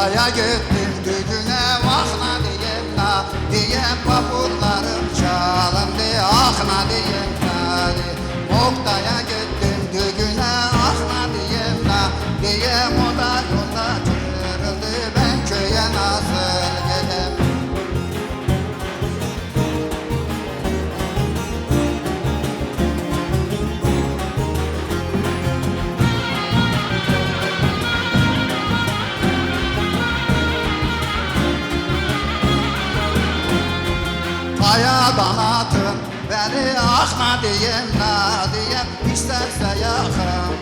Oktay'a gittim düğüne, vah na diyem na diyem, papurlarım çalındı, ah na diyem na diyem. Oktay'a gittim düğüne, ah na diyem na diyem, o da yolda kırıldı, ben köye nasıl gidem? Kayadan atın beni, ah na diyem na diyem, isterse yakın